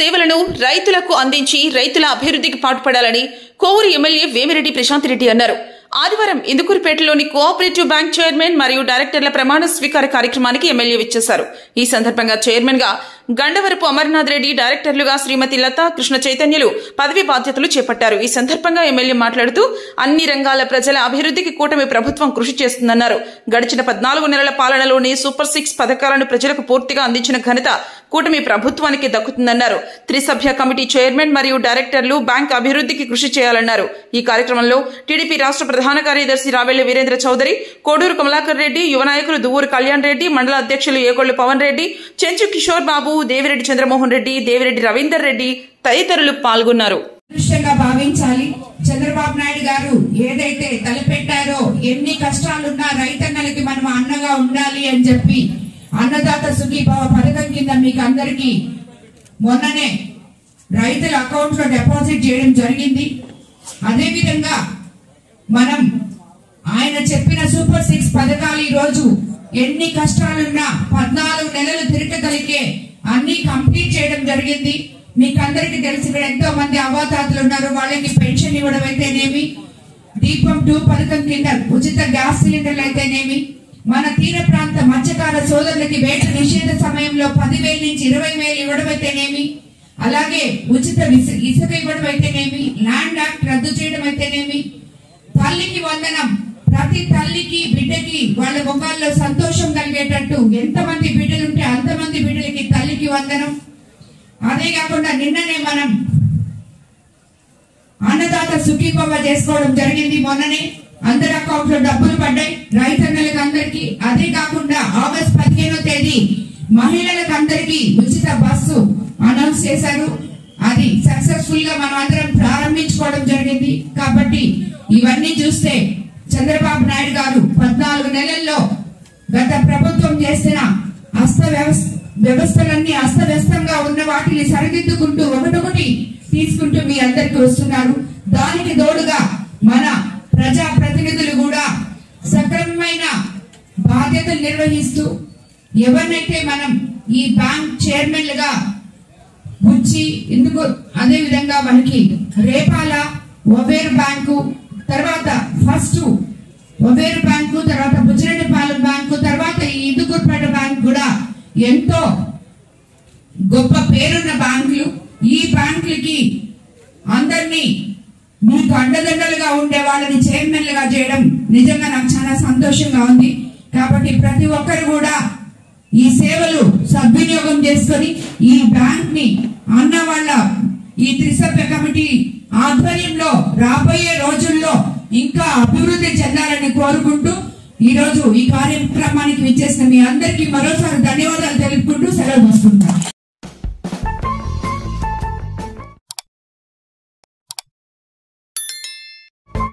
సేవలను రైతులకు అందించి రైతుల అభివృద్ధికి పాటుపడాలని కోవూరు ఎమ్మెల్యే వేమిరెడ్డి ప్రశాంత్ రెడ్డి అన్నారు. ఆదివారం ఇందుకూరుపేటలోని కోఆపరేటివ్ బ్యాంక్ చైర్మన్ మరియు డైరెక్టర్ల ప్రమాణ స్వీకార కార్యక్రమానికి ఎమ్మెల్యే విచ్చేశారు. ఈ సందర్భంగా చైర్మన్ గా గండవరపు అమర్నాథ్ రెడ్డి, డైరెక్టర్లుగా శ్రీమతి లతా, కృష్ణ చైతన్యులు పదవి బాధ్యతలు చేపట్టారు. ఈ సందర్భంగా ఎమ్మెల్యే మాట్లాడుతూ అన్ని రంగాల ప్రజల అభివృద్ధికి కూటమి ప్రభుత్వం కృషి చేస్తుందన్నారు. గడిచిన 14 నెలల పాలనలోనే సూపర్ 6 పథకాలను ప్రజలకు పూర్తిగా అందించిన ఘనత కూటమి ప్రభుత్వానికి దక్కుతుందన్నారు. త్రిసభ్య కమిటీ చైర్మన్ మరియు డైరెక్టర్లు బ్యాంక్ అభివృద్ధికి కృషి చేయాలన్నారు. ఈ కార్యక్రమంలో టీడీపీ రాష్ట్ర ప్రధాన కార్యదర్శి రావెళ్ల వీరేంద్ర చౌదరి, కోడూరు కమలాకర్ రెడ్డి, యువ నాయకులు దువ్వూరు కళ్యాణ్ రెడ్డి, మండల అధ్యక్షులు ఏగొళ్ల పవన్ రెడ్డి, చెంచు కిషోర్ బాబు, దేవిరెడ్డి చంద్రమోహన్ రెడ్డి, దేవిరెడ్డి రవీందర్ రెడ్డి తదితరులు పాల్గొన్నారు. భావించాలి. చంద్రబాబు నాయుడు గారు ఏదైతే తలపెట్టారో, ఎన్ని కష్టాలున్నా రైతన్నలకి మనం అన్నగా ఉండాలి అని చెప్పి అన్నదాత సుఖీభవ పథకం కింద మీకు అందరికీ మొన్ననే రైతుల అకౌంట్ లో డిపాజిట్ చేయడం జరిగింది. అదేవిధంగా మనం ఆయన చెప్పిన సూపర్ 6 పథకాలు ఈ రోజు ఎన్ని కష్టాలున్నా 14 నెలలు తిరగగలిగే అన్ని కంప్లీట్ చేయడం జరిగింది. మీకు అందరికి తెలిసి ఇక్కడ ఎంతో మంది అవ్వాతాతలు ఉన్నారు. వాళ్ళకి పెన్షన్ ఇవ్వడం అయితేనేమి, దీపం 2 పథకం కింద ఉచిత గ్యాస్ సిలిండర్లు అయితేనేమి, మన తీర ప్రాంత మత్స్యకార సోదరులకి వేట నిషేధ సమయంలో 10,000 నుంచి 20,000 ఇవ్వడం అయితేనేమి, అలాగే ఉచిత ఇసుక ఇవ్వడం అయితేనేమి, ల్యాండ్ యాక్ట్ రద్దు చేయడం అయితేనేమి, తల్లికి వందనం, ప్రతి తల్లికి బిడ్డకి వాళ్ళ ముఖాల్లో సంతోషం కలిగేటట్టు ఎంతమంది బిడ్డలుంటే అంతమంది బిడ్డలకి తల్లికి వందనం. అదే కాకుండా నిన్ననే మనం అన్నదాత సుఖీభవ చేసుకోవడం జరిగింది. మొన్ననే అందరి అకౌంట్ లో డబ్బులు పడ్డాయి రైతన్నలకు అందరికి. అదే కాకుండా ఆగస్టు 15వ తేదీ మహిళలకు అందరికి ఉచిత బస్సు అనౌన్స్ చేశారు. అది సక్సెస్ఫుల్ గా మనం అందరం ప్రారంభించుకోవడం జరిగింది. కాబట్టి ఇవన్నీ చూస్తే చంద్రబాబు నాయుడు గారు 14 నెలల్లో గత ప్రభుత్వం చేసిన వ్యవస్థలన్నీ అస్తవ్యస్తంగా ఉన్న వాటిని సరిదిద్దుకుంటూ ఒకటొకటి తీసుకుంటూ మీ అందరికి వస్తున్నారు. దానికి తోడుగా మన ప్రజా ప్రతినిధులు కూడా సక్రమమైన బాధ్యతలు నిర్వహిస్తూ ఎవరినైతే మనం ఈ బ్యాంక్ చైర్మన్లుగా బుచ్చి ఎందుకు, అదే విధంగా మనకి రేపాల ఒవేరు బ్యాంకు, తర్వాత ఫస్ట్ ఒవేరు బ్యాంకు, తర్వాత బుచ్చిరెడ్డిపాలెం బ్యాంకు, తర్వాత ఈ ఇందుకూరుపేట బ్యాంకు కూడా ఎంతో గొప్ప పేరున్న బ్యాంకులు. ఈ బ్యాంకులకి అందరినీ మీకు అండదండలుగా ఉండే వాళ్ళని చైర్మన్లుగా చేయడం నిజంగా నాకు చాలా సంతోషంగా ఉంది. కాబట్టి ప్రతి ఒక్కరు కూడా ఈ సేవలు సద్వినియోగం చేసుకొని ఈ బ్యాంక్ ని అన్న వాళ్ళ ఈ త్రిసభ్య కమిటీ ఆధ్వర్యంలో రాబోయే రోజుల్లో ఇంకా అభివృద్ధి చెందాలని కోరుకుంటూ ఈ రోజు ఈ కార్యక్రమానికి విచ్చేసిన మీ అందరికీ మరోసారి ధన్యవాదాలు తెలుపుకుంటూ సెలవు.